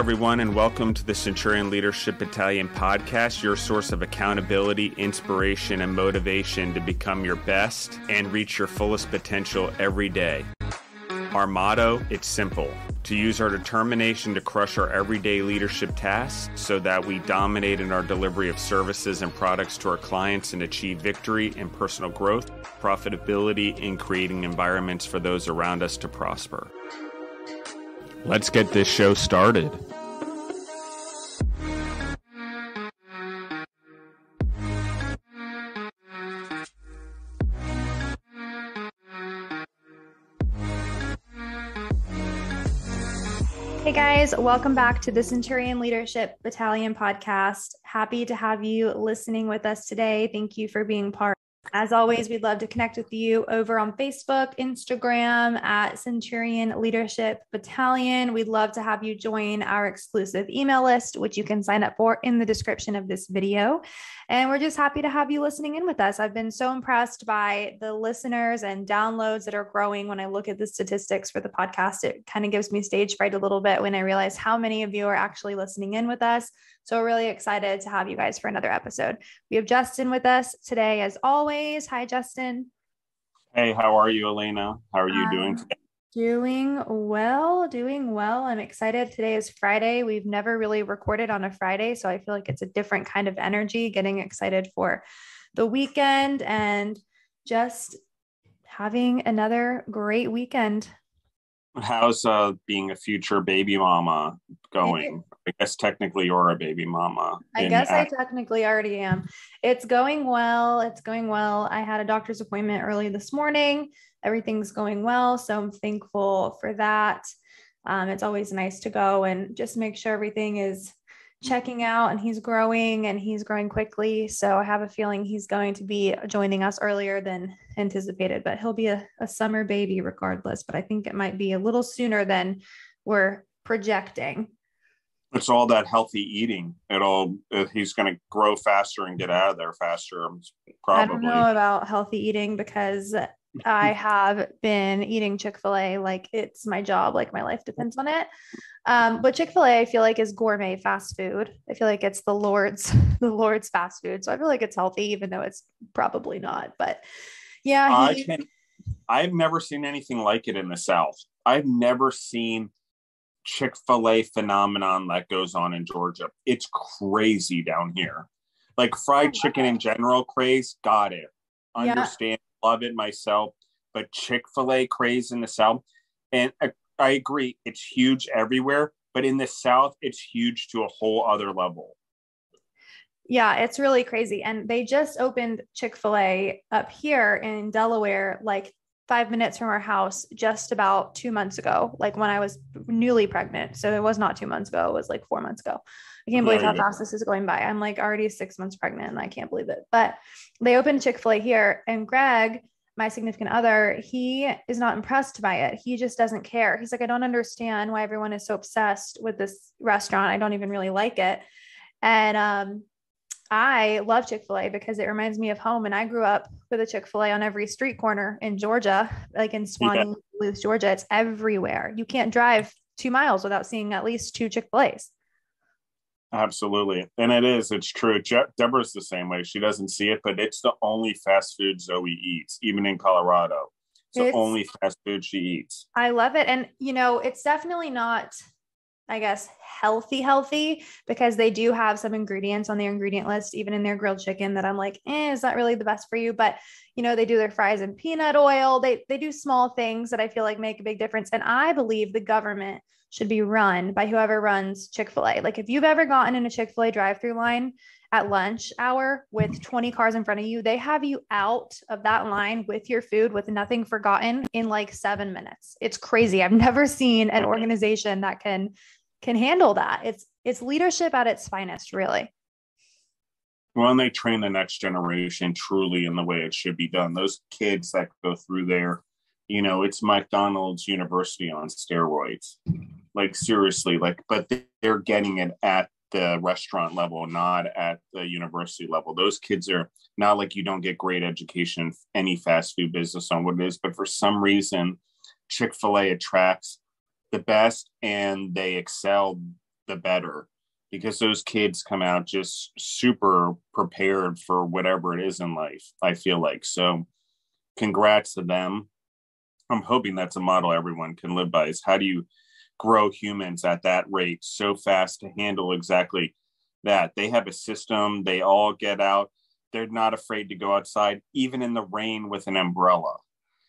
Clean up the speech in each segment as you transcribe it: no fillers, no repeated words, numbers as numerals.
everyone, and welcome to the Centurion Leadership Battalion podcast, your source of accountability, inspiration, and motivation to become your best and reach your fullest potential every day. Our motto, it's simple: to use our determination to crush our everyday leadership tasks so that we dominate in our delivery of services and products to our clients and achieve victory and personal growth, profitability, and creating environments for those around us to prosper. Let's get this show started. Hey guys, welcome back to the Centurion Leadership Battalion podcast. Happy to have you listening with us today. Thank you for being part. As always, we'd love to connect with you over on Facebook, Instagram at Centurion Leadership Battalion. We'd love to have you join our exclusive email list, which you can sign up for in the description of this video. And we're just happy to have you listening in with us. I've been so impressed by the listeners and downloads that are growing. When I look at the statistics for the podcast, it kind of gives me stage fright a little bit when I realize how many of you are actually listening in with us. So we're really excited to have you guys for another episode. We have Justin with us today, as always. Hi, Justin. Hey, how are you, Elena? How are you doing today? Doing well. I'm excited. Today is Friday. We've never really recorded on a Friday, so I feel like it's a different kind of energy, getting excited for the weekend and just having another great weekend. How's being a future baby mama going? I guess technically you're a baby mama. I technically already am. It's going well. I had a doctor's appointment early this morning. Everything's going well. So I'm thankful for that. It's always nice to go and just make sure everything is checking out, and he's growing quickly. So I have a feeling he's going to be joining us earlier than anticipated, but he'll be a summer baby regardless. But I think it might be a little sooner than we're projecting. It's all that healthy eating. He's going to grow faster and get out of there faster. Probably. I don't know about healthy eating because I have been eating Chick-fil-A like it's my job, like my life depends on it. But Chick-fil-A, I feel like, is gourmet fast food. I feel like it's the Lord's fast food. So I feel like it's healthy, even though it's probably not. But yeah, I've never seen anything like it in the South. I've never seen Chick-fil-A phenomenon that goes on in Georgia. It's crazy down here. Like fried chicken in general, craze, got it. Understand, love it myself. But Chick-fil-A craze in the South, and I agree, it's huge everywhere. But in the South, it's huge to a whole other level. Yeah, it's really crazy. And they just opened Chick-fil-A up here in Delaware, like 5 minutes from our house, just about 2 months ago, like when I was newly pregnant. So it was not 2 months ago. It was like 4 months ago. I can't believe how fast this is going by. I'm like already 6 months pregnant and I can't believe it. But they opened Chick-fil-A here, and Greg, my significant other, he is not impressed by it. He just doesn't care. He's like, I don't understand why everyone is so obsessed with this restaurant. I don't even really like it. And I love Chick-fil-A because it reminds me of home. And I grew up with a Chick-fil-A on every street corner in Georgia, like in Swanee, Georgia. It's everywhere. You can't drive 2 miles without seeing at least 2 Chick-fil-A's. Absolutely. And it's true. Deborah's the same way. She doesn't see it, but it's the only fast food Zoe eats, even in Colorado. It's the only fast food she eats. I love it. And, it's definitely not, I guess, healthy, because they do have some ingredients on their ingredient list, even in their grilled chicken, that I'm like, is that really the best for you? But, they do their fries in peanut oil. They do small things that I feel like make a big difference. And I believe the government should be run by whoever runs Chick-fil-A. Like if you've ever gotten in a Chick-fil-A drive-through line at lunch hour with 20 cars in front of you, they have you out of that line with your food with nothing forgotten in like 7 minutes. It's crazy. I've never seen an organization that can handle that. It's leadership at its finest, really. Well, and they train the next generation truly in the way it should be done. Those kids that go through there, it's McDonald's University on steroids. Like seriously, but they're getting it at the restaurant level, not at the university level. Those kids are not like you don't get great education in any fast food business on what it is, but for some reason, Chick-fil-A attracts the best and they excel the better, because those kids come out just super prepared for whatever it is in life, I feel like. So congrats to them. I'm hoping that's a model everyone can live by, is how do you grow humans at that rate so fast to handle exactly that. They have a system. They all get out. They're not afraid to go outside, even in the rain with an umbrella.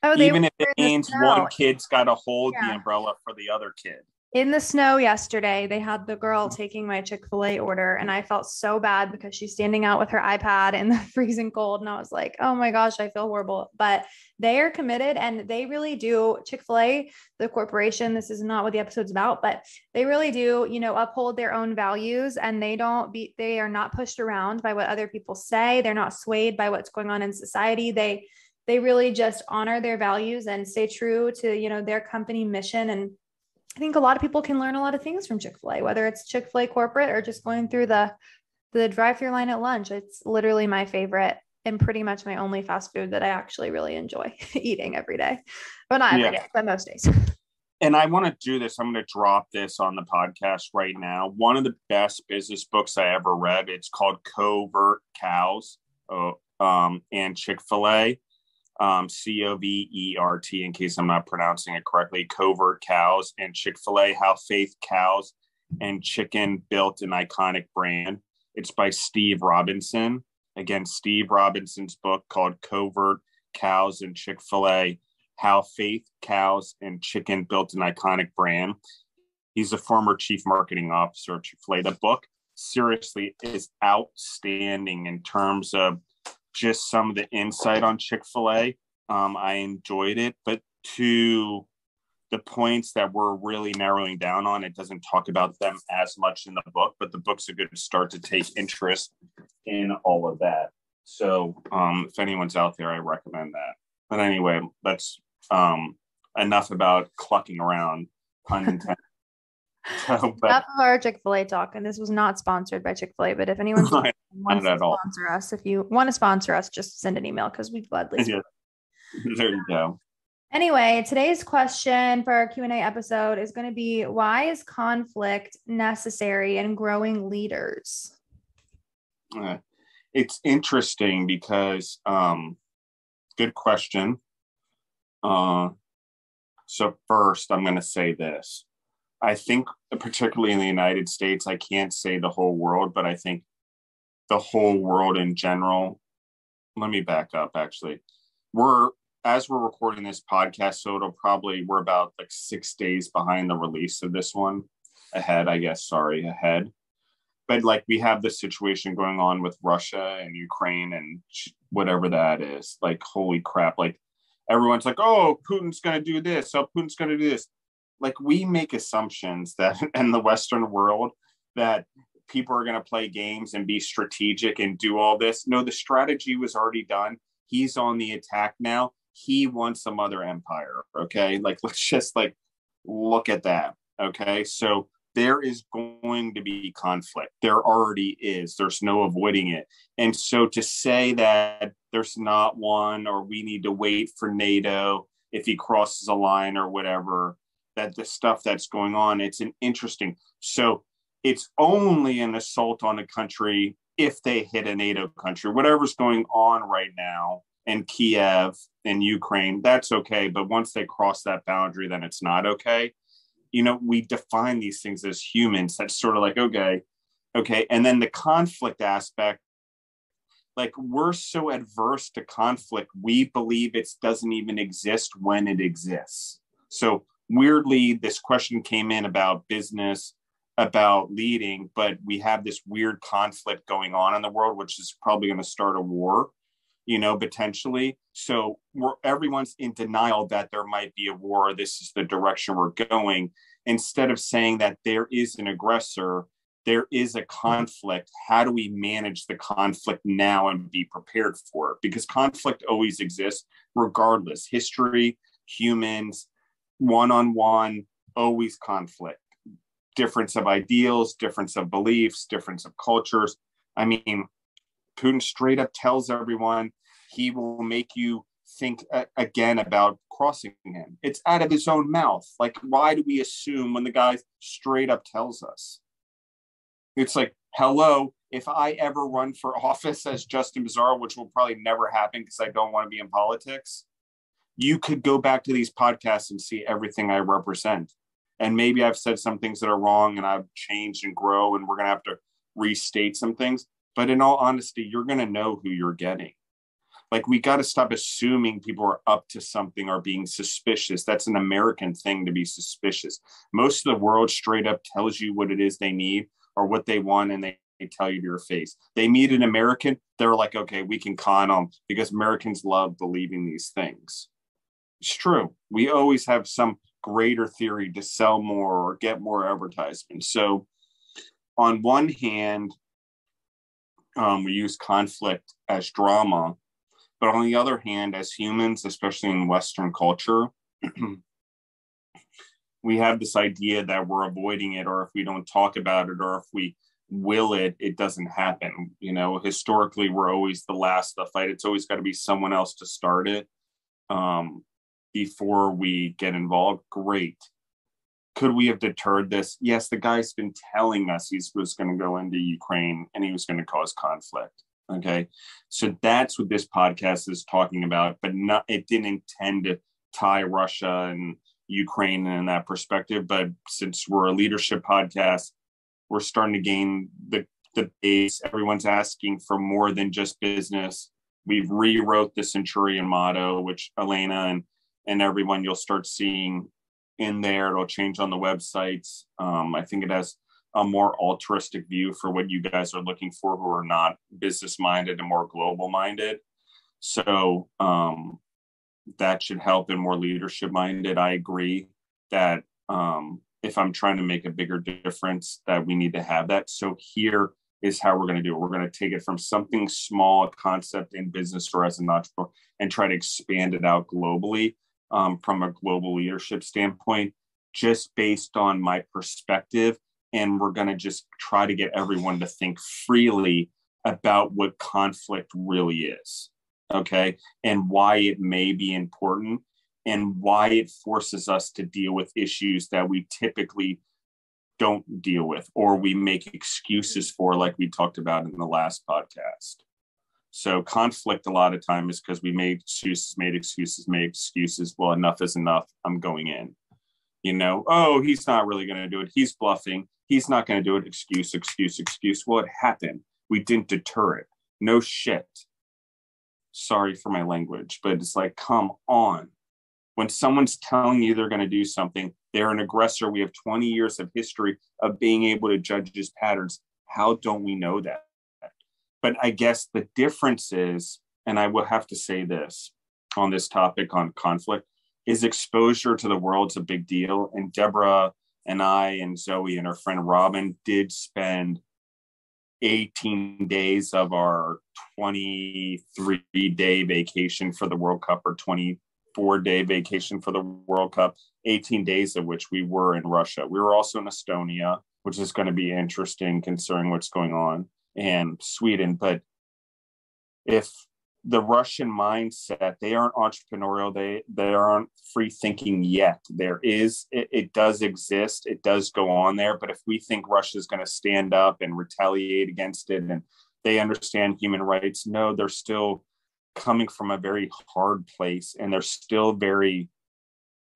Oh, Even if it means one kid's got to hold the umbrella for the other kid. In the snow yesterday, they had the girl taking my Chick-fil-A order, and I felt so bad because she's standing out with her iPad in the freezing cold. And I was like, oh my gosh, I feel horrible. But they are committed, and they really do. Chick-fil-A, the corporation, this is not what the episode's about, but they really do, uphold their own values, and they are not pushed around by what other people say. They're not swayed by what's going on in society. They really just honor their values and stay true to, their company mission. And I think a lot of people can learn a lot of things from Chick-fil-A, whether it's Chick-fil-A corporate or just going through the drive-through line at lunch. It's literally my favorite and pretty much my only fast food that I actually really enjoy eating every day. But not every day, but most days. And I want to do this. I'm going to drop this on the podcast right now. One of the best business books I ever read, it's called Covert Cows and Chick-fil-A. Covert, in case I'm not pronouncing it correctly, Covert Cows and Chick-fil-A, How Faith, Cows, and Chicken Built an Iconic Brand. It's by Steve Robinson. Again, Steve Robinson's book called Covert Cows and Chick-fil-A, How Faith, Cows, and Chicken Built an Iconic Brand. He's a former chief marketing officer at Chick-fil-A. The book seriously is outstanding in terms of just some of the insight on Chick-fil-A. I enjoyed it, but to the points that we're really narrowing down on, it doesn't talk about them as much in the book, but the book's a good start to take interest in all of that. So if anyone's out there, I recommend that. But anyway, that's enough about clucking around, pun intended. Enough of our Chick-fil-A talk, and this was not sponsored by Chick-fil-A, but if anyone wants to sponsor us, if you want to sponsor us, just send an email because we'd gladly. Yeah. There you go. Anyway, today's question for our Q&A episode is going to be, why is conflict necessary in growing leaders? It's interesting because, good question. So first, I'm going to say this. I think, particularly in the United States, I can't say the whole world, but I think the whole world in general. Let me back up, actually. As we're recording this podcast, so we're about like 6 days behind the release of this one. Ahead. But like, we have this situation going on with Russia and Ukraine and whatever that is. Like, holy crap. Like, everyone's like, oh, Putin's going to do this. Oh, Putin's going to do this. Like, we make assumptions that in the Western world that people are going to play games and be strategic and do all this. No, the strategy was already done. He's on the attack now. He wants some other empire. Okay. Like, let's just like look at that. Okay. So there is going to be conflict. There already is. There's no avoiding it. And so to say that there's not one, or we need to wait for NATO if he crosses a line or whatever, that the stuff that's going on, it's an interesting. So it's only an assault on a country if they hit a NATO country. Whatever's going on right now in Kiev and Ukraine, that's okay. But once they cross that boundary, then it's not okay. We define these things as humans. That's sort of like, okay. And then the conflict aspect, like, we're so adverse to conflict, we believe it doesn't even exist when it exists. So weirdly, this question came in about business, about leading, but we have this weird conflict going on in the world, which is probably going to start a war, potentially. So everyone's in denial that there might be a war. This is the direction we're going. Instead of saying that there is an aggressor, there is a conflict. How do we manage the conflict now and be prepared for it? Because conflict always exists, regardless. History, humans, one-on-one, always conflict. Difference of ideals, difference of beliefs, difference of cultures. I mean, Putin straight up tells everyone he will make you think again about crossing him. It's out of his own mouth. Like, why do we assume when the guy straight up tells us? It's like, hello, if I ever run for office as Justin Bizzarro, which will probably never happen because I don't want to be in politics, you could go back to these podcasts and see everything I represent. And maybe I've said some things that are wrong and I've changed and grow, and we're going to have to restate some things. But in all honesty, you're going to know who you're getting. Like, we got to stop assuming people are up to something or being suspicious. That's an American thing, to be suspicious. Most of the world straight up tells you what it is they need or what they want, and they tell you to your face. They meet an American, they're like, okay, we can con them, because Americans love believing these things. It's true. We always have some greater theory to sell more or get more advertisement. So on one hand, we use conflict as drama, but on the other hand, as humans, especially in Western culture, we have this idea that we're avoiding it, or if we don't talk about it, or if we will it, it doesn't happen. You know, historically, we're always the last to fight. It's always got to be someone else to start it before we get involved. Great. Could we have deterred this? Yes, the guy's been telling us he was going to go into Ukraine and he was going to cause conflict. Okay. So that's what this podcast is talking about, but not, it didn't intend to tie Russia and Ukraine in that perspective. But since we're a leadership podcast, we're starting to gain the base. Everyone's asking for more than just business. We've rewrote the Centurion motto, which Elena and everyone you'll start seeing in there. It'll change on the websites. I think it has a more altruistic view for what you guys are looking for, who are not business minded and more global minded. So that should help, and more leadership minded. I agree that if I'm trying to make a bigger difference, that we need to have that. So here is how we're going to do it. We're going to take it from something small, a concept in business or as an entrepreneur, and try to expand it out globally from a global leadership standpoint, just based on my perspective. And we're going to just try to get everyone to think freely about what conflict really is, okay? And why it may be important, and why it forces us to deal with issues that we typically don't deal with, or we make excuses for, like we talked about in the last podcast. So conflict a lot of time is because we made excuses. Well, enough is enough. I'm going in. You know, oh, he's not really going to do it. He's bluffing. He's not going to do it. Excuse. Well, it happened. We didn't deter it. No shit. Sorry for my language, but it's like, come on. When someone's telling you they're going to do something, they're an aggressor. We have 20 years of history of being able to judge his patterns. How don't we know that? But I guess the difference is, and I will have to say this on this topic on conflict, is exposure to the world's a big deal. And Deborah and I and Zoe and our friend Robin did spend 18 days of our 23-day vacation for the World Cup, or 24-day vacation for the World Cup, 18 days of which we were in Russia. We were also in Estonia, which is going to be interesting considering what's going on, and Sweden. But if the Russian mindset, they aren't entrepreneurial, they aren't free thinking yet. It does exist, it does go on there. But if we think Russia is going to stand up and retaliate against it, and they understand human rights, no, they're still coming from a very hard place, and they're still very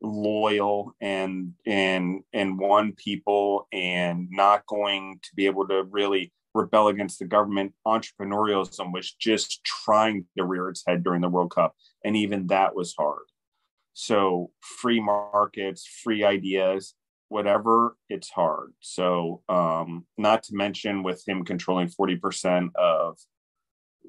loyal and one people, and not going to be able to really rebel against the government. Entrepreneurialism was just trying to rear its head during the World Cup, and even that was hard. So free markets, free ideas, whatever, it's hard. So not to mention with him controlling 40% of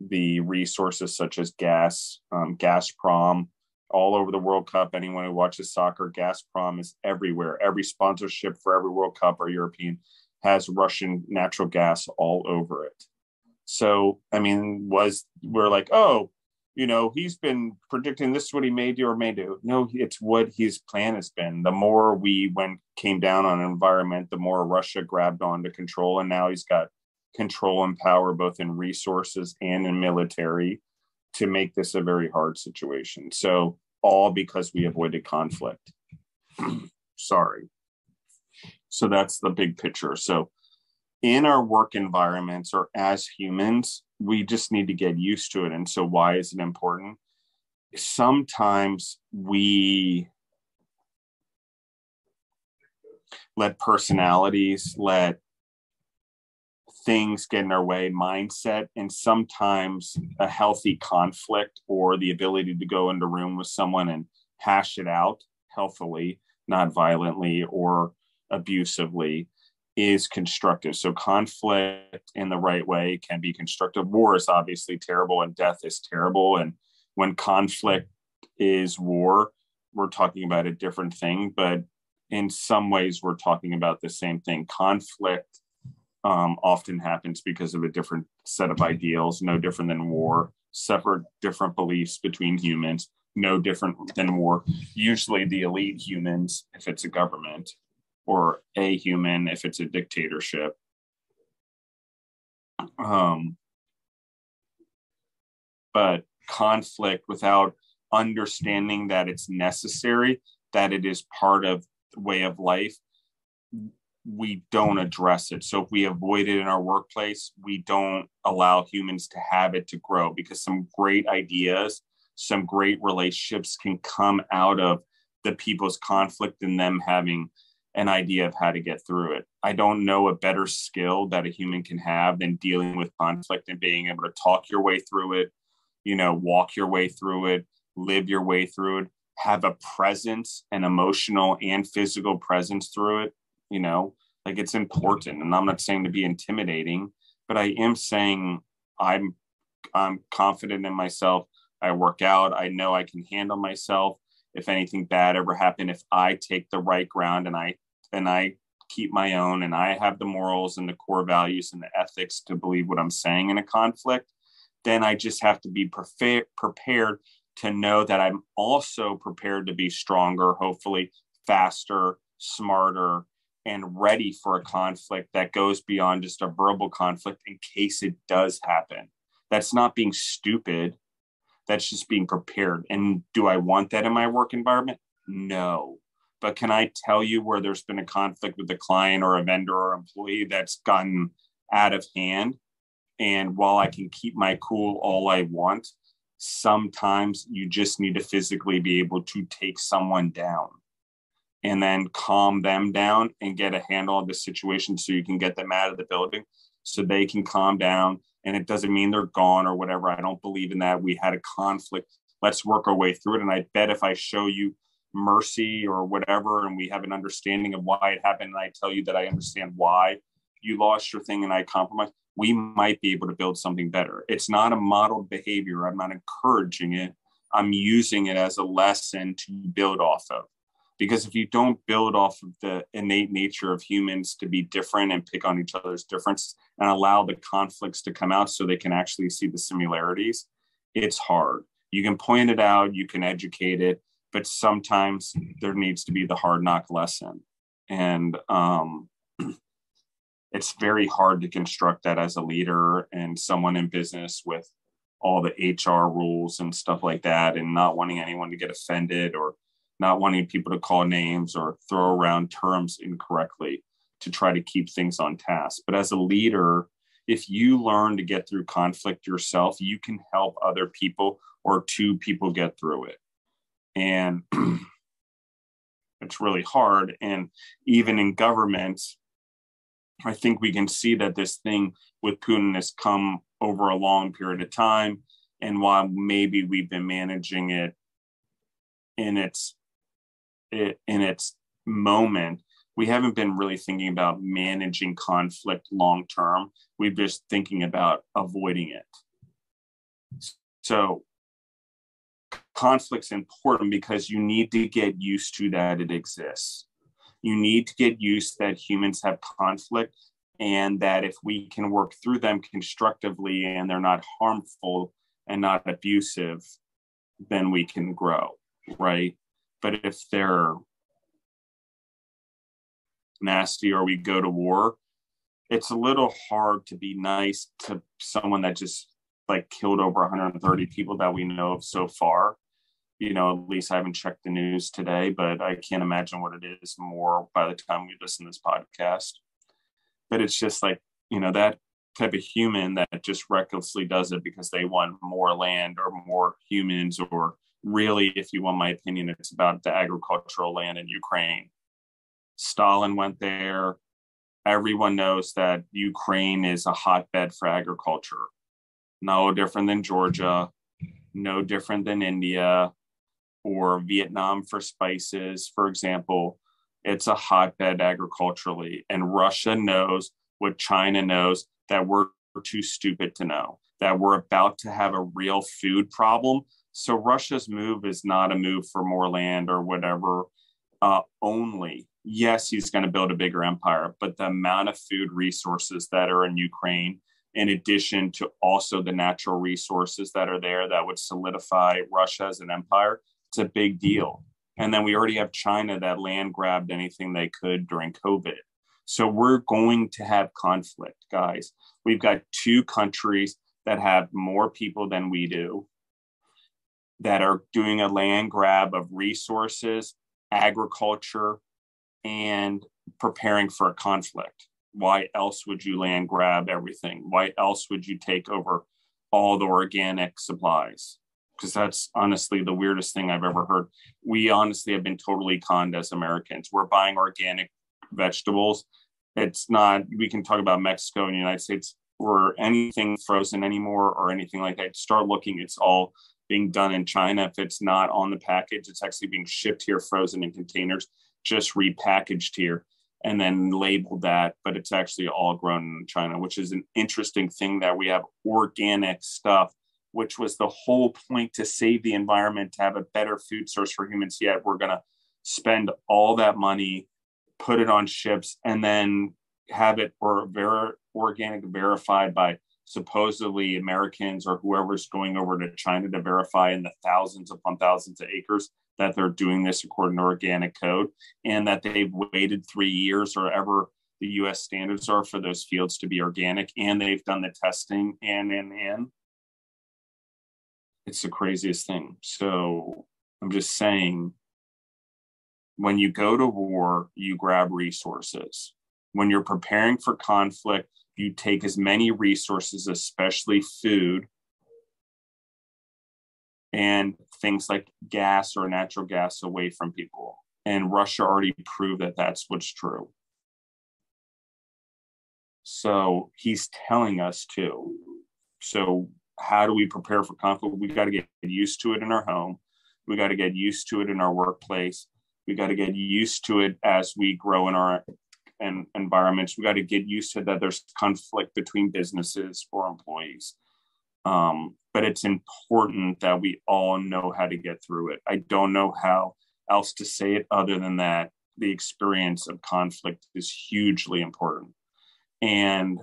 the resources such as gas, Gazprom, all over the World Cup. Anyone who watches soccer, Gazprom is everywhere. Every sponsorship for every World Cup or European has Russian natural gas all over it. So, I mean, we're like, oh, you know, he's been predicting this is what he may do or may do. No, it's what his plan has been. The more we came down on an environment, the more Russia grabbed on to control. And now he's got control and power, both in resources and in military, to make this a very hard situation. So all because we avoided conflict. Sorry. So that's the big picture. So in our work environments or as humans, we just need to get used to it. And so why is it important? Sometimes we let personalities, let things get in our way, mindset, and sometimes a healthy conflict or the ability to go into a room with someone and hash it out healthily, not violently or abusively, is constructive. So conflict in the right way can be constructive. War is obviously terrible and death is terrible. And when conflict is war, we're talking about a different thing, but in some ways we're talking about the same thing. Conflict often happens because of a different set of ideals, no different than war. Separate different beliefs between humans, no different than war. Usually the elite humans, if it's a government, or a human, if it's a dictatorship. But conflict without understanding that it's necessary, that it is part of the way of life, we don't address it. So if we avoid it in our workplace, we don't allow humans to have it to grow, because some great ideas, some great relationships can come out of the people's conflict and them having an idea of how to get through it. I don't know a better skill that a human can have than dealing with conflict and being able to talk your way through it, walk your way through it, live your way through it, have a presence, an emotional and physical presence through it. Like, it's important. And I'm not saying to be intimidating, but I am saying I'm confident in myself. I work out. I know I can handle myself. If anything bad ever happened, if I take the right ground and I keep my own, and I have the morals and the core values and the ethics to believe what I'm saying in a conflict, then I just have to be prepared to know that I'm also prepared to be stronger, hopefully faster, smarter, and ready for a conflict that goes beyond just a verbal conflict in case it does happen. That's not being stupid. That's just being prepared. And do I want that in my work environment? No. But can I tell you where there's been a conflict with a client or a vendor or employee that's gotten out of hand? And while I can keep my cool all I want, sometimes you just need to physically be able to take someone down and then calm them down and get a handle on the situation so you can get them out of the building so they can calm down. And it doesn't mean they're gone or whatever. I don't believe in that. We had a conflict. Let's work our way through it. And I bet if I show you mercy or whatever, and we have an understanding of why it happened, and I tell you that I understand why you lost your thing and I compromise, we might be able to build something better. It's not a modeled behavior. I'm not encouraging it. I'm using it as a lesson to build off of. Because if you don't build off of the innate nature of humans to be different and pick on each other's difference and allow the conflicts to come out so they can actually see the similarities, it's hard. You can point it out, you can educate it, but sometimes there needs to be the hard knock lesson. And it's very hard to construct that as a leader and someone in business with all the HR rules and stuff like that, and not wanting anyone to get offended or not wanting people to call names or throw around terms incorrectly to try to keep things on task. But as a leader, if you learn to get through conflict yourself, you can help other people or two people get through it. And it's really hard. And even in government, I think we can see that this thing with Putin has come over a long period of time. And while maybe we've been managing it in its moment, we haven't been really thinking about managing conflict long term. We're just thinking about avoiding it. So conflict's important because you need to get used to that it exists. You need to get used that humans have conflict, and that if we can work through them constructively and they're not harmful and not abusive, then we can grow, right? But if they're nasty or we go to war, it's a little hard to be nice to someone that just killed over 130 people that we know of so far. At least I haven't checked the news today, but I can't imagine what it is more by the time we listen to this podcast. But it's just that type of human that just recklessly does it because they want more land or more humans, or really, if you want my opinion, it's about the agricultural land in Ukraine. Stalin went there. Everyone knows that Ukraine is a hotbed for agriculture. No different than Georgia, no different than India or Vietnam for spices, for example. It's a hotbed agriculturally. And Russia knows what China knows, that we're too stupid to know, that we're about to have a real food problem. So Russia's move is not a move for more land or whatever only. Yes, he's going to build a bigger empire, but the amount of food resources that are in Ukraine, in addition to also the natural resources that are there that would solidify Russia as an empire, it's a big deal. And then we already have China that land grabbed anything they could during COVID. So we're going to have conflict, guys. We've got two countries that have more people than we do, that are doing a land grab of resources, agriculture, and preparing for a conflict. Why else would you land grab everything? Why else would you take over all the organic supplies? Because that's honestly the weirdest thing I've ever heard. We honestly have been totally conned as Americans. We're buying organic vegetables. It's not, we can talk about Mexico and the United States or anything frozen anymore or anything like that. Start looking, it's all being done in China. If it's not on the package, it's actually being shipped here, frozen in containers, just repackaged here and then labeled that, but it's actually all grown in China, which is an interesting thing that we have organic stuff, which was the whole point, to save the environment, to have a better food source for humans. Yet we're going to spend all that money, put it on ships, and then have it organic verified by supposedly Americans or whoever's going over to China to verify in the thousands upon thousands of acres that they're doing this according to organic code, and that they've waited 3 years or ever the US standards are for those fields to be organic, and they've done the testing and it's the craziest thing. So I'm just saying, when you go to war, you grab resources. When you're preparing for conflict, you take as many resources, especially food and things like gas or natural gas, away from people. And Russia already proved that that's what's true. So he's telling us to. So how do we prepare for conflict? We got to get used to it in our home. We got to get used to it in our workplace. We got to get used to it as we grow in our environments. We got to get used to that there's conflict between businesses or employees. But it's important that we all know how to get through it. I don't know how else to say it other than that. The experience of conflict is hugely important. And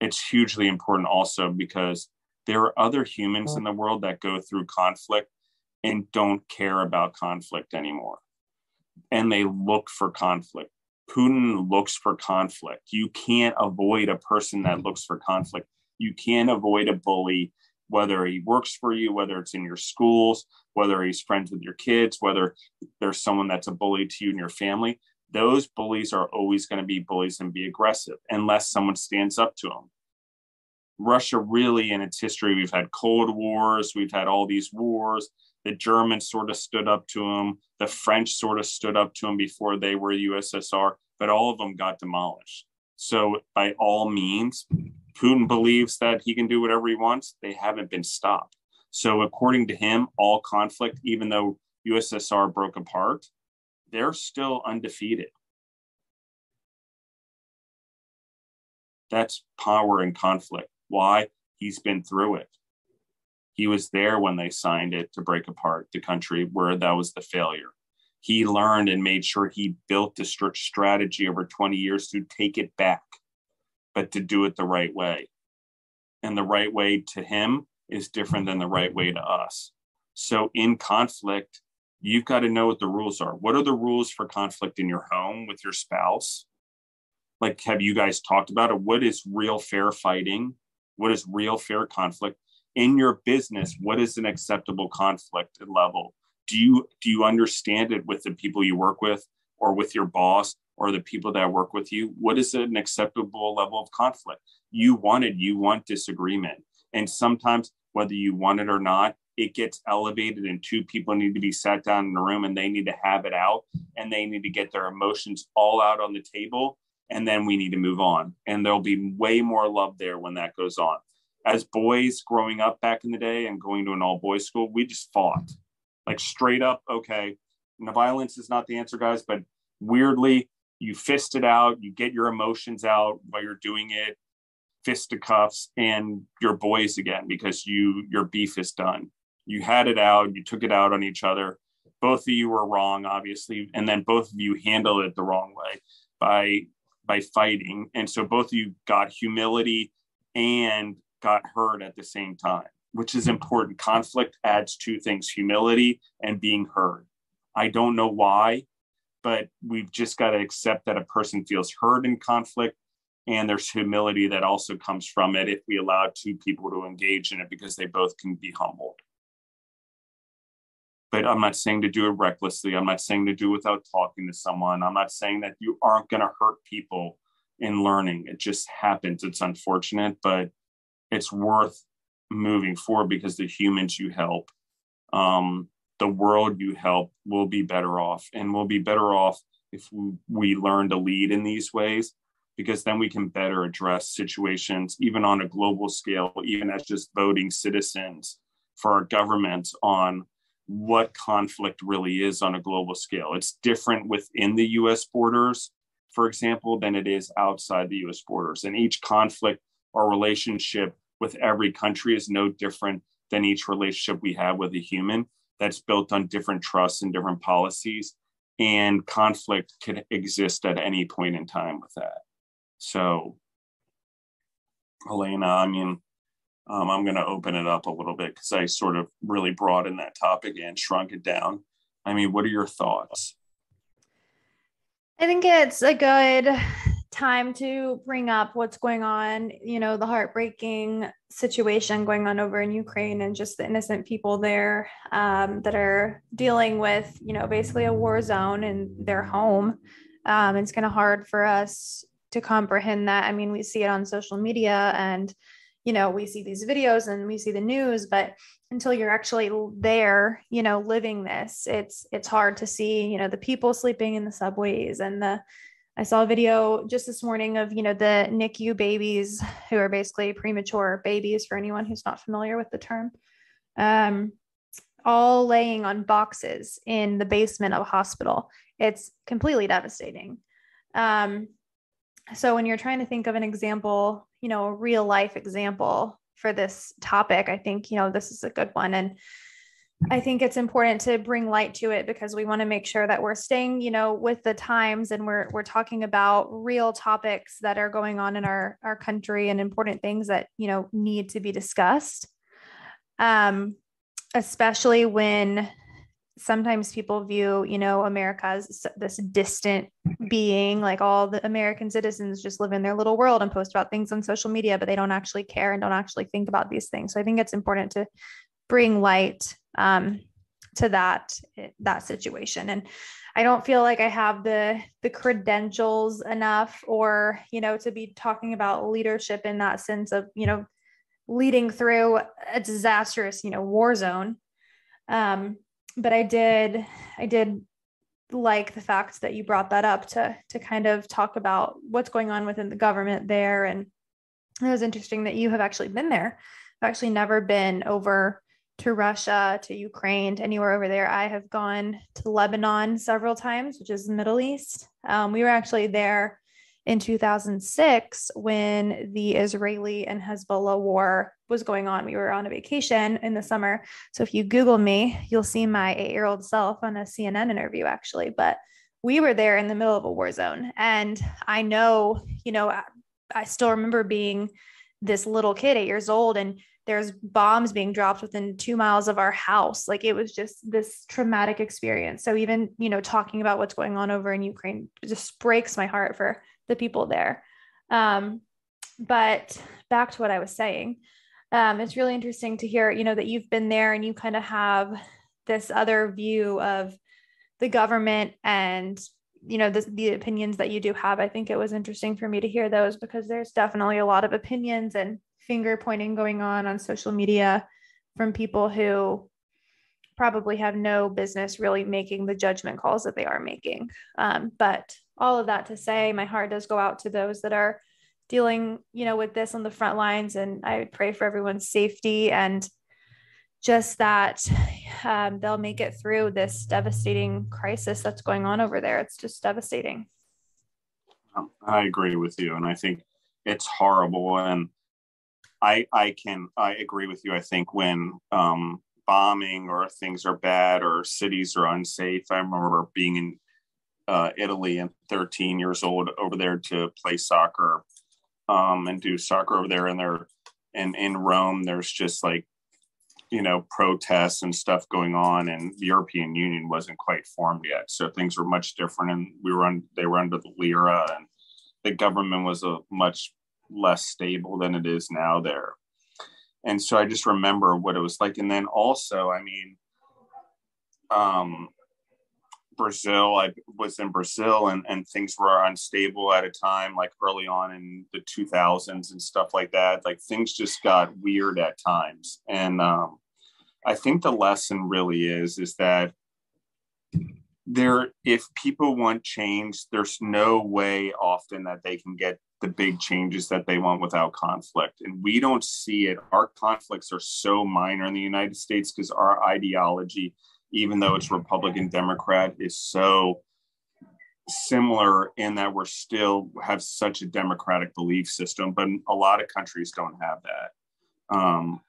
it's hugely important also because there are other humans in the world that go through conflict and don't care about conflict anymore. And they look for conflict. Putin looks for conflict. You can't avoid a person that looks for conflict. You can't avoid a bully, whether he works for you, whether it's in your schools, whether he's friends with your kids, whether there's someone that's a bully to you and your family. Those bullies are always going to be bullies and be aggressive unless someone stands up to them. Russia really, in its history, we've had Cold Wars, we've had all these wars. The Germans sort of stood up to them. The French sort of stood up to them before they were USSR, but all of them got demolished. So by all means, Putin believes that he can do whatever he wants. They haven't been stopped. So according to him, all conflict, even though USSR broke apart, they're still undefeated. That's power in conflict. Why? He's been through it. He was there when they signed it to break apart the country where that was the failure. He learned and made sure he built a strategy over 20 years to take it back, but to do it the right way. And the right way to him is different than the right way to us. So in conflict, you've got to know what the rules are. What are the rules for conflict in your home with your spouse? Like, have you guys talked about it? What is real fair fighting? What is real fair conflict? In your business, what is an acceptable conflict level? Do you understand it with the people you work with or with your boss or the people that work with you? What is an acceptable level of conflict? you want disagreement. And sometimes, whether you want it or not, it gets elevated and two people need to be sat down in a room and they need to have it out and they need to get their emotions all out on the table. And then we need to move on. And there'll be way more love there when that goes on. As boys growing up back in the day and going to an all boys school, we just fought like straight up. Okay. And violence is not the answer, guys, but weirdly, you fist it out, you get your emotions out while you're doing it, fisticuffs, and you're boys again because your beef is done. You had it out, you took it out on each other. Both of you were wrong, obviously, and then both of you handled it the wrong way by fighting. And so both of you got humility and got heard at the same time, which is important. Conflict adds two things: humility and being heard. I don't know why, but we've just got to accept that a person feels heard in conflict, and there's humility that also comes from it if we allow two people to engage in it, because they both can be humbled. But I'm not saying to do it recklessly. I'm not saying to do it without talking to someone. I'm not saying that you aren't going to hurt people in learning. It just happens. It's unfortunate, but it's worth moving forward because the humans you help, the world you help will be better off, and we'll be better off if we learn to lead in these ways, because then we can better address situations, even on a global scale, even as just voting citizens for our governments, on what conflict really is on a global scale. It's different within the US borders, for example, than it is outside the US borders. And each conflict or relationship with every country is no different than each relationship we have with a human. That's built on different trusts and different policies. And conflict can exist at any point in time with that. So, Elena, I mean, I'm going to open it up a little bit because I sort of really broadened that topic and shrunk it down. I mean, what are your thoughts? I think it's a good time to bring up what's going on, the heartbreaking situation going on over in Ukraine and just the innocent people there that are dealing with, basically a war zone in their home. It's kind of hard for us to comprehend that. I mean, we see it on social media and we see these videos and we see the news, but until you're actually there, living this, it's hard to see, the people sleeping in the subways. And I saw a video just this morning of, the NICU babies who are basically premature babies, for anyone who's not familiar with the term, all laying on boxes in the basement of a hospital. It's completely devastating. So when you're trying to think of an example, a real life example for this topic, I think, this is a good one. And I think it's important to bring light to it because we want to make sure that we're staying, with the times, and we're talking about real topics that are going on in our country and important things that, need to be discussed. Especially when sometimes people view, America as this distant being, like all the American citizens just live in their little world and post about things on social media, but they don't actually care and don't actually think about these things. So I think it's important to bring light to that situation. And I don't feel like I have the credentials enough or, to be talking about leadership in that sense of, leading through a disastrous, war zone. But I did like the fact that you brought that up to kind of talk about what's going on within the government there. And it was interesting that you have actually been there. I've actually never been over to Russia, to Ukraine, to anywhere over there. I have gone to Lebanon several times, which is the Middle East. We were actually there in 2006 when the Israeli and Hezbollah war was going on. We were on a vacation in the summer. So if you Google me, you'll see my 8-year-old self on a CNN interview, actually. But we were there in the middle of a war zone. And I know, I still remember being this little kid, 8 years old, and there's bombs being dropped within 2 miles of our house. Like, it was just this traumatic experience. So even, talking about what's going on over in Ukraine just breaks my heart for the people there. But back to what I was saying, it's really interesting to hear, that you've been there and you kind of have this other view of the government and, the opinions that you do have. I think it was interesting for me to hear those, because there's definitely a lot of opinions and finger pointing going on social media from people who probably have no business really making the judgment calls that they are making. But all of that to say, my heart does go out to those that are dealing, with this on the front lines. And I would pray for everyone's safety, and just that they'll make it through this devastating crisis that's going on over there. It's just devastating. I agree with you. And I think it's horrible. And I agree with you. I think when bombing or things are bad or cities are unsafe, I remember being in Italy and 13 years old over there to play soccer and do soccer over there. And in Rome, there's just like, protests and stuff going on, and the European Union wasn't quite formed yet. So things were much different, and they were under the lira, and the government was a much less stable than it is now there. And so I just remember what it was like. And then also, Brazil, I was in Brazil, and things were unstable at a time, like early on in the 2000s and stuff like that. Like things just got weird at times. And I think the lesson really is that if people want change, there's no way often that they can get the big changes that they want without conflict. And we don't see it. Our conflicts are so minor in the United States because our ideology, even though it's Republican, Democrat, is so similar in that we're still have such a democratic belief system, but a lot of countries don't have that.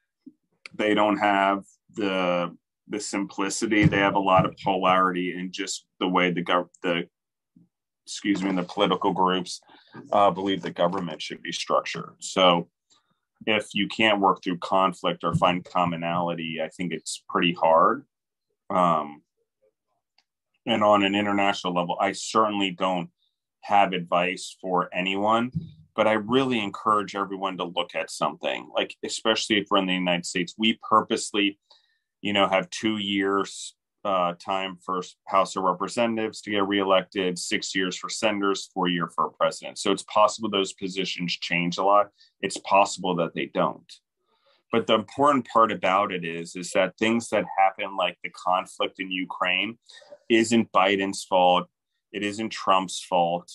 They don't have the simplicity. They have a lot of polarity in just the way the political groups believe the government should be structured. So if you can't work through conflict or find commonality, I think it's pretty hard. And on an international level, I certainly don't have advice for anyone, but I really encourage everyone to look at something, like, especially if we're in the United States, we purposely, have 2 years time for House of Representatives to get reelected, 6 years for senators, 4 years for a president. So it's possible those positions change a lot. It's possible that they don't. But the important part about it is that things that happen, like the conflict in Ukraine, isn't Biden's fault. It isn't Trump's fault,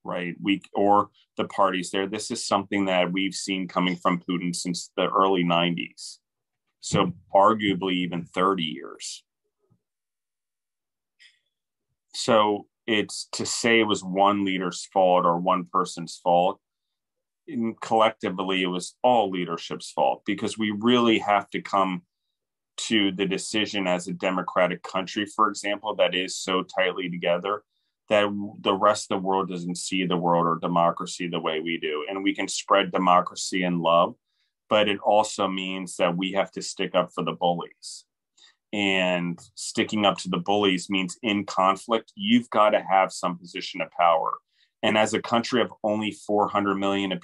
right? Or the parties there. This is something that we've seen coming from Putin since the early 90s. So arguably even 30 years. So it's to say it was one leader's fault or one person's fault. Collectively, it was all leadership's fault, because we really have to come to the decision as a democratic country, for example, that is so tightly together that the rest of the world doesn't see the world or democracy the way we do. And we can spread democracy and love, but it also means that we have to stick up for the bullies. And sticking up to the bullies means in conflict, you've got to have some position of power. And as a country of only 400 million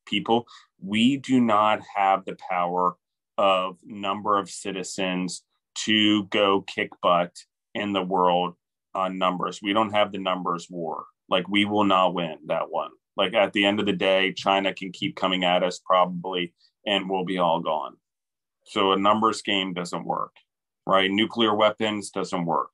people, we do not have the power of number of citizens to go kick butt in the world on numbers. We don't have the numbers war. Like, we will not win that one. Like, at the end of the day, China can keep coming at us probably, and we'll be all gone. So a numbers game doesn't work, right? Nuclear weapons doesn't work.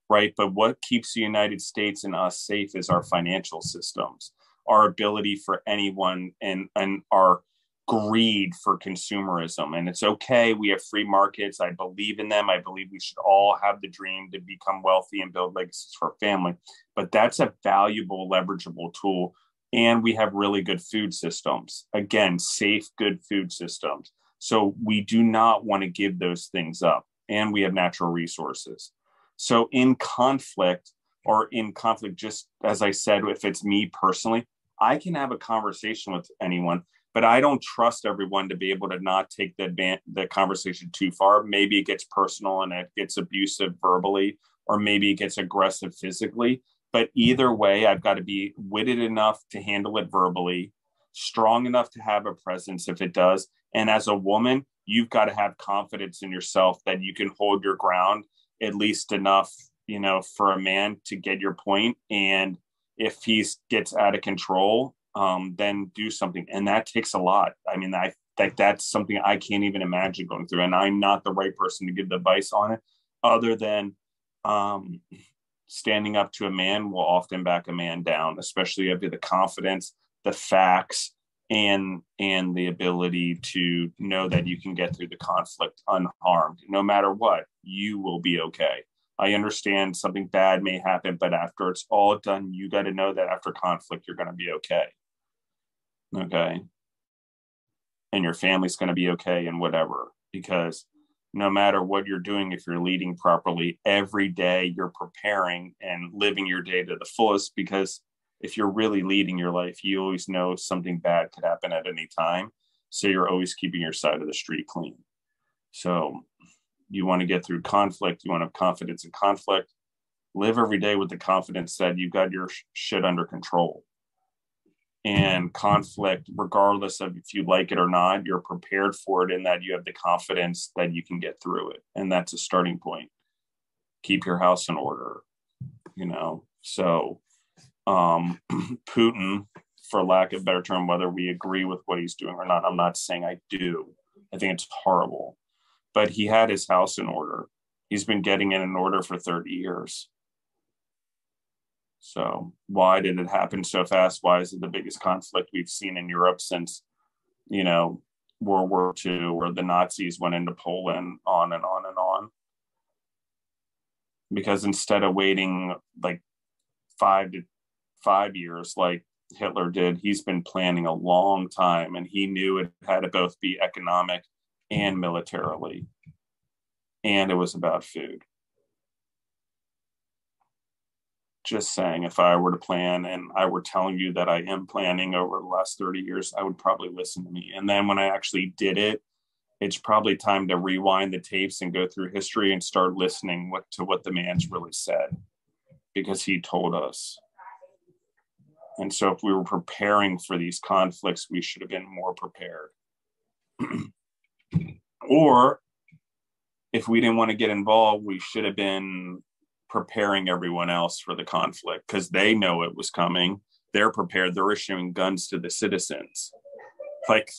Right. But what keeps the United States and us safe is our financial systems, our ability for anyone, and our greed for consumerism. And it's okay. We have free markets. I believe in them. I believe we should all have the dream to become wealthy and build legacies for family. But that's a valuable, leverageable tool. And we have really good food systems. Again, safe, good food systems. So we do not want to give those things up. And we have natural resources. So in conflict, just as I said, if it's me personally, I can have a conversation with anyone, but I don't trust everyone to be able to not take the conversation too far. Maybe it gets personal and it gets abusive verbally, or maybe it gets aggressive physically. But either way, I've got to be witted enough to handle it verbally, strong enough to have a presence if it does. And as a woman, you've got to have confidence in yourself that you can hold your ground at least enough, for a man to get your point. And if he gets out of control, then do something. And that takes a lot. I mean, that's something I can't even imagine going through. And I'm not the right person to give the advice on it, other than standing up to a man will often back a man down, especially if you have the confidence, the facts, and the ability to know that you can get through the conflict unharmed. No matter what, you will be okay. I understand something bad may happen, but after it's all done, you got to know that after conflict, you're going to be okay. Okay. And your family's going to be okay and whatever, because no matter what you're doing, if you're leading properly, every day you're preparing and living your day to the fullest, because if you're really leading your life, you always know something bad could happen at any time. So you're always keeping your side of the street clean. So you want to get through conflict. You want to have confidence in conflict. Live every day with the confidence that you've got your shit under control. And conflict, regardless of if you like it or not, you're prepared for it, in that you have the confidence that you can get through it. And that's a starting point. Keep your house in order, So Putin, for lack of a better term, whether we agree with what he's doing or not, I'm not saying I do. I think it's horrible. But he had his house in order. He's been getting it in order for 30 years. So why did it happen so fast? Why is it the biggest conflict we've seen in Europe since, World War II, where the Nazis went into Poland, on and on and on? Because instead of waiting like 5 years like Hitler did, he's been planning a long time, and he knew it had to both be economic and militarily. And it was about food. Just saying, if I were to plan and I were telling you that I am planning over the last 30 years, I would probably listen to me. And then when I actually did it, it's probably time to rewind the tapes and go through history and start listening to what the man's really said, because he told us. And so if we were preparing for these conflicts, we should have been more prepared. Or if we didn't want to get involved, we should have been preparing everyone else for the conflict, because they know it was coming. They're prepared. They're issuing guns to the citizens. Like,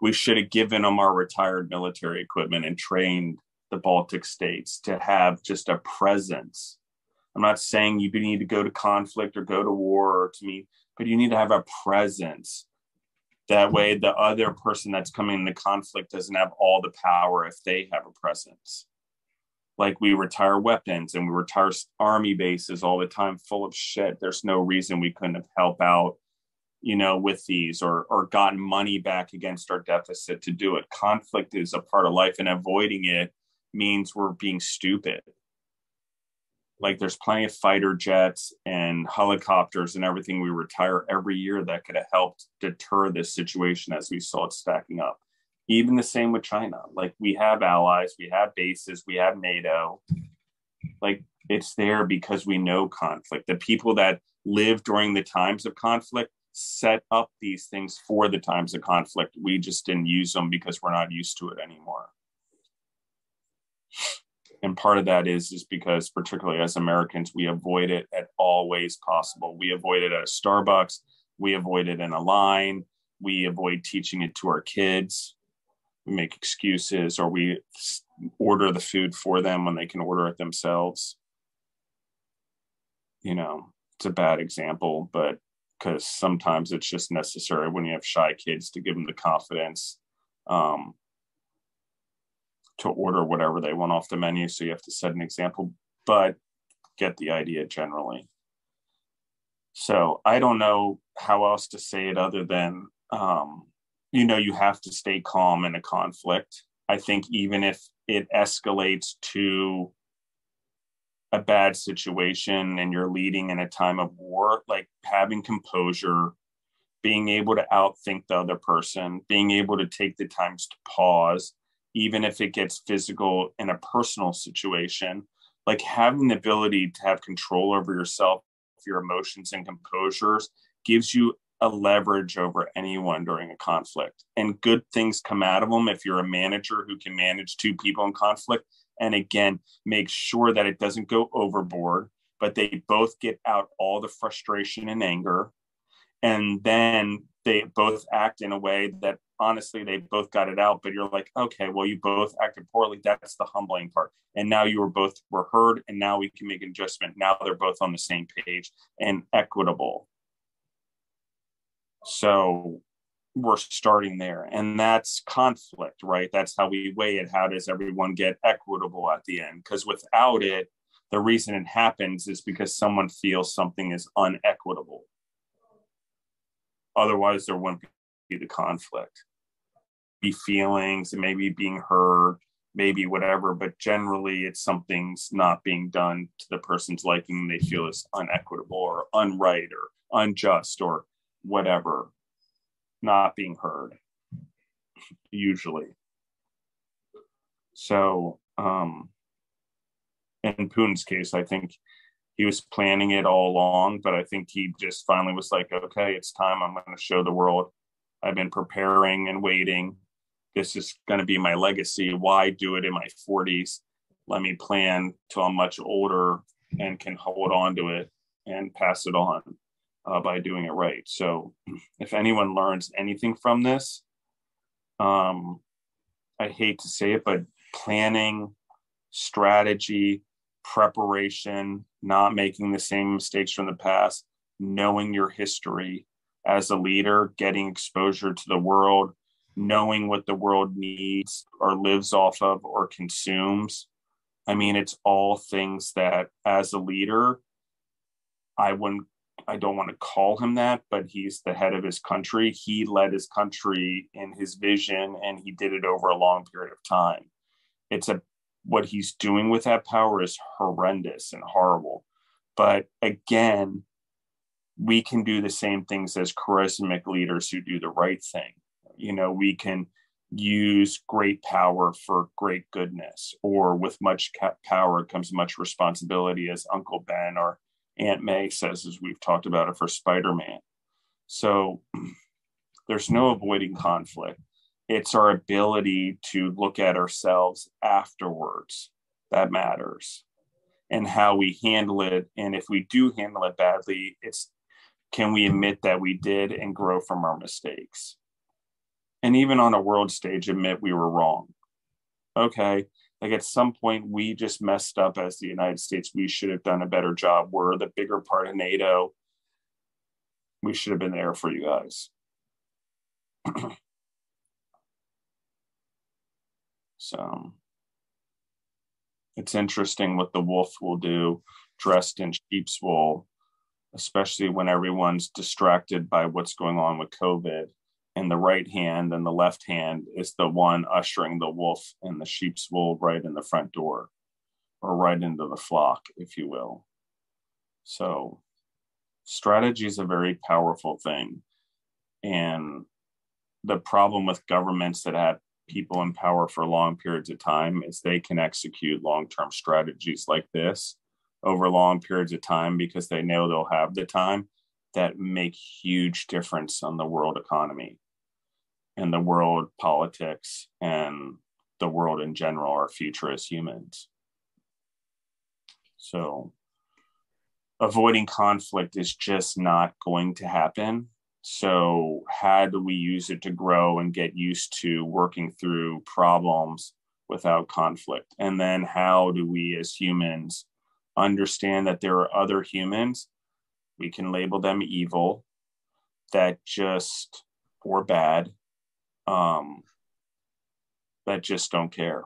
we should have given them our retired military equipment and trained the Baltic states to have just a presence. I'm not saying you need to go to conflict or go to war or to meet, but you need to have a presence. That way, the other person that's coming into conflict doesn't have all the power if they have a presence. Like, we retire weapons and we retire army bases all the time full of shit. There's no reason we couldn't have helped out, with these or gotten money back against our deficit to do it. Conflict is a part of life, and avoiding it means we're being stupid. Like, there's plenty of fighter jets and helicopters and everything we retire every year that could have helped deter this situation as we saw it stacking up. Even the same with China. Like, we have allies, we have bases, we have NATO. Like, it's there because we know conflict. The people that live during the times of conflict set up these things for the times of conflict. We just didn't use them because we're not used to it anymore. And part of that is because, particularly as Americans, we avoid it at all ways possible. We avoid it at a Starbucks. We avoid it in a line. We avoid teaching it to our kids. We make excuses, or we order the food for them when they can order it themselves. It's a bad example, but because sometimes it's just necessary when you have shy kids to give them the confidence to order whatever they want off the menu. So you have to set an example, but get the idea generally. So I don't know how else to say it other than, you have to stay calm in a conflict. I think even if it escalates to a bad situation and you're leading in a time of war, like, having composure, being able to outthink the other person, being able to take the times to pause, even if it gets physical in a personal situation, like, having the ability to have control over yourself, your emotions and composures gives you a leverage over anyone during a conflict. And good things come out of them if you're a manager who can manage two people in conflict, and again, make sure that it doesn't go overboard, but they both get out all the frustration and anger. And then they both act in a way that honestly, they both got it out, but you're like, okay, well, you both acted poorly. That's the humbling part. And now you were heard, and now we can make an adjustment. Now they're both on the same page and equitable. So we're starting there, and that's conflict, right? That's how we weigh it. How does everyone get equitable at the end? Because without it, the reason it happens is because someone feels something is unequitable. Otherwise, there wouldn't be the conflict. Be feelings, and maybe being heard, maybe whatever, but generally it's something's not being done to the person's liking. They feel is unequitable or unright or unjust or whatever, not being heard, usually. So in Putin's case, I think he was planning it all along, but I think he just finally was like, okay, it's time. I'm going to show the world. I've been preparing and waiting. This is going to be my legacy. Why do it in my 40s? Let me plan till I'm much older and can hold on to it and pass it on by doing it right. So if anyone learns anything from this, I hate to say it, but planning, strategy, preparation, not making the same mistakes from the past, knowing your history as a leader, getting exposure to the world, knowing what the world needs or lives off of or consumes. I mean, it's all things that as a leader, I don't want to call him that, but he's the head of his country. He led his country in his vision, and he did it over a long period of time. What he's doing with that power is horrendous and horrible. But again, we can do the same things as charismatic leaders who do the right thing. You know, we can use great power for great goodness, or with much power comes much responsibility, as Uncle Ben or Aunt May says, as we've talked about it for Spider-Man. So there's no avoiding conflict. It's our ability to look at ourselves afterwards that matters, and how we handle it. And if we do handle it badly, can we admit that we did and grow from our mistakes? And even on a world stage, admit we were wrong. Okay, like at some point we just messed up as the United States. We should have done a better job. We're the bigger part of NATO. We should have been there for you guys. So it's interesting what the wolf will do dressed in sheep's wool, especially when everyone's distracted by what's going on with COVID. And the right hand and the left hand is the one ushering the wolf in the sheep's wool right in the front door, or right into the flock, if you will. So strategy is a very powerful thing. And the problem with governments that have people in power for long periods of time is they can execute long-term strategies like this over long periods of time because they know they'll have the time, that make huge difference on the world economy and the world politics and the world in general, our future as humans. So avoiding conflict is just not going to happen. So how do we use it to grow and get used to working through problems without conflict? And then how do we as humans understand that there are other humans, we can label them evil, or bad, that just don't care.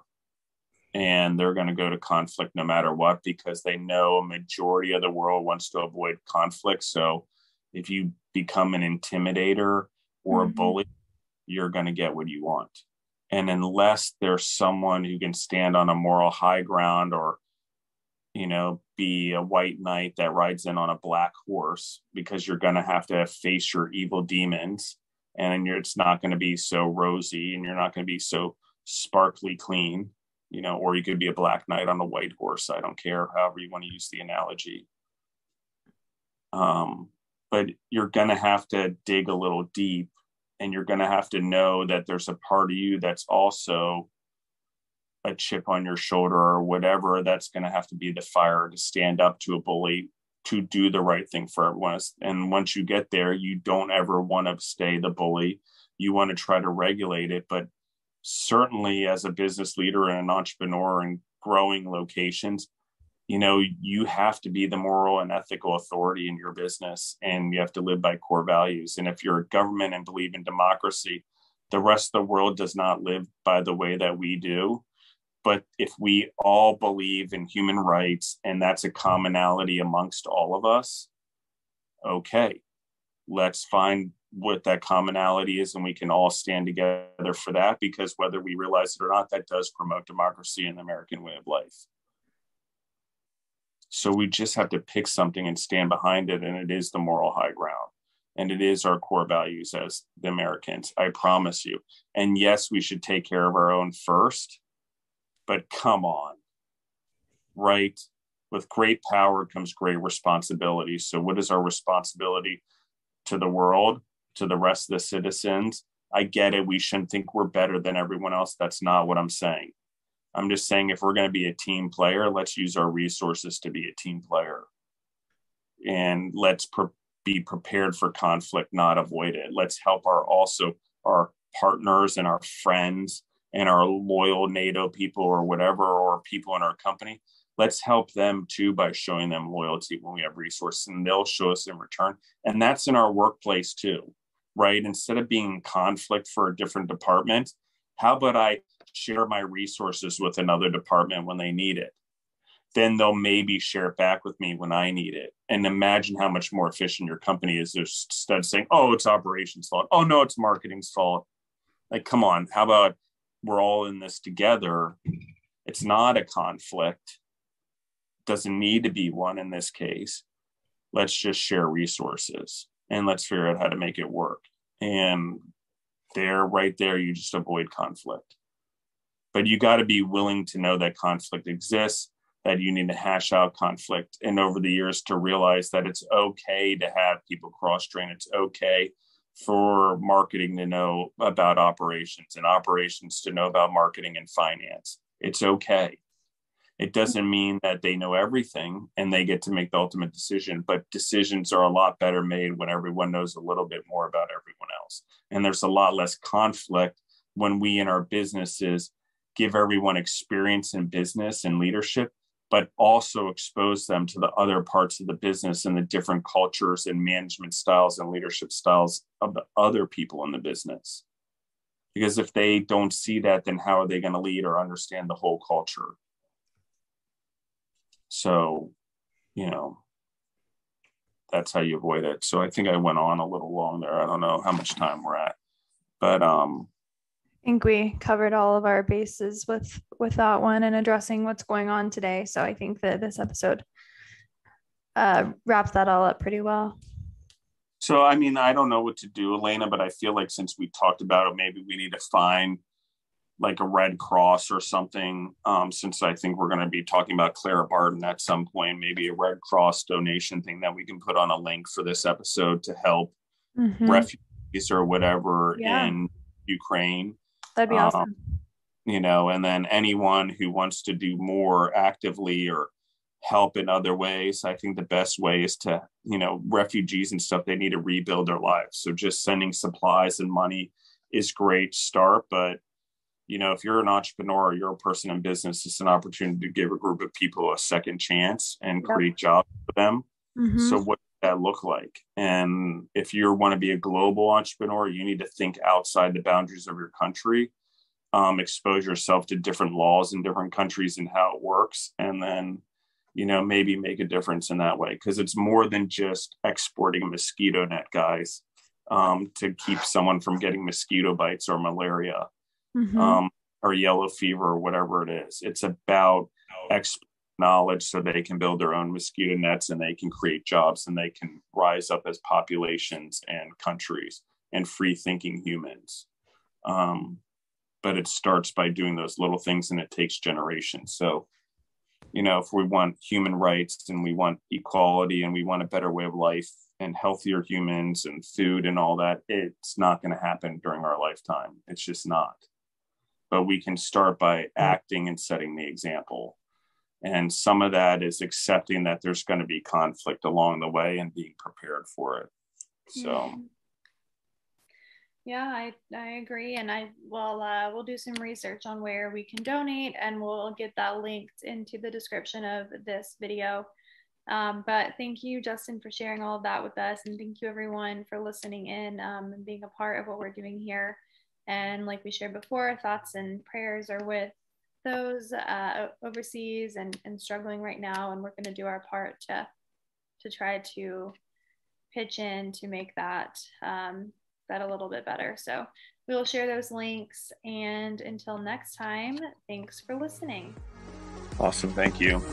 And they're going to go to conflict no matter what, because they know a majority of the world wants to avoid conflict. So if you become an intimidator or a bully, you're going to get what you want. And unless there's someone who can stand on a moral high ground, or, be a white knight that rides in on a black horse, because you're going to have to face your evil demons, and it's not going to be so rosy, and you're not going to be so sparkly clean, or you could be a black knight on a white horse. I don't care, however you want to use the analogy. But you're going to have to dig a little deep, and you're going to have to know that there's a part of you that's also a chip on your shoulder or whatever, that's going to have to be the fire to stand up to a bully, to do the right thing for everyone. And once you get there, you don't ever want to stay the bully. You want to try to regulate it. But certainly as a business leader and an entrepreneur and growing locations, you know, you have to be the moral and ethical authority in your business, and you have to live by core values. And if you're a government and believe in democracy, the rest of the world does not live by the way that we do. But if we all believe in human rights, and that's a commonality amongst all of us, okay, let's find what that commonality is, and we can all stand together for that, because whether we realize it or not, that does promote democracy and the American way of life. So we just have to pick something and stand behind it, and it is the moral high ground. And it is our core values as the Americans, I promise you. And yes, we should take care of our own first, but come on, right? With great power comes great responsibility. So what is our responsibility to the world, to the rest of the citizens? I get it. We shouldn't think we're better than everyone else. That's not what I'm saying. I'm just saying, if we're going to be a team player, let's use our resources to be a team player. And let's be prepared for conflict, not avoid it. Let's help our partners and our friends and our loyal NATO people or whatever, or people in our company. Let's help them too by showing them loyalty when we have resources, and they'll show us in return. And that's in our workplace too, right? Instead of being in conflict for a different department, how about I share my resources with another department when they need it? Then they'll maybe share it back with me when I need it. And imagine how much more efficient your company is, instead of saying, oh, it's operations fault. Oh, no, it's marketing's fault. Like, come on, how about we're all in this together? It's not a conflict. Doesn't need to be one in this case. Let's just share resources and let's figure out how to make it work. And right there, you just avoid conflict. But you got to be willing to know that conflict exists, that you need to hash out conflict, and over the years to realize that it's okay to have people cross-train. It's okay for marketing to know about operations, and operations to know about marketing and finance. It's okay. It doesn't mean that they know everything and they get to make the ultimate decision, but decisions are a lot better made when everyone knows a little bit more about everyone else. And there's a lot less conflict when we in our businesses give everyone experience in business and leadership, but also expose them to the other parts of the business and the different cultures and management styles and leadership styles of the other people in the business. Because if they don't see that, then how are they going to lead or understand the whole culture? So, you know, that's how you avoid it. So I think I went on a little long there. I don't know how much time we're at, but I think we covered all of our bases with that one and addressing what's going on today. So I think that this episode wraps that all up pretty well. So, I mean, I don't know what to do, Elena, but I feel like since we talked about it, maybe we need to find like a Red Cross or something, since I think we're going to be talking about Clara Barton at some point, maybe a Red Cross donation thing that we can put on a link for this episode to help refugees or whatever in Ukraine. That'd be awesome. You know, and then anyone who wants to do more actively or help in other ways, I think the best way is to, you know, refugees and stuff, they need to rebuild their lives. So just sending supplies and money is great start, but you know, if you're an entrepreneur or you're a person in business, it's an opportunity to give a group of people a second chance and create jobs for them. So what does that look like? And if you want to be a global entrepreneur, you need to think outside the boundaries of your country, expose yourself to different laws in different countries and how it works. And then, you know, maybe make a difference in that way. Because it's more than just exporting a mosquito net, guys, to keep someone from getting mosquito bites or malaria. Or yellow fever or whatever it is. It's about knowledge so they can build their own mosquito nets and they can create jobs and they can rise up as populations and countries and free thinking humans. But it starts by doing those little things, and it takes generations. So, you know, if we want human rights and we want equality and we want a better way of life and healthier humans and food and all that, it's not going to happen during our lifetime. It's just not. but we can start by acting and setting the example. And some of that is accepting that there's going to be conflict along the way and being prepared for it. So. Yeah, I agree. And we'll do some research on where we can donate, and we'll get that linked into the description of this video. But thank you, Justin, for sharing all of that with us. And thank you everyone for listening in and being a part of what we're doing here. And like we shared before, thoughts and prayers are with those overseas and struggling right now. And we're going to do our part to try to pitch in to make that a little bit better. So we will share those links. And until next time, thanks for listening. Awesome. Thank you.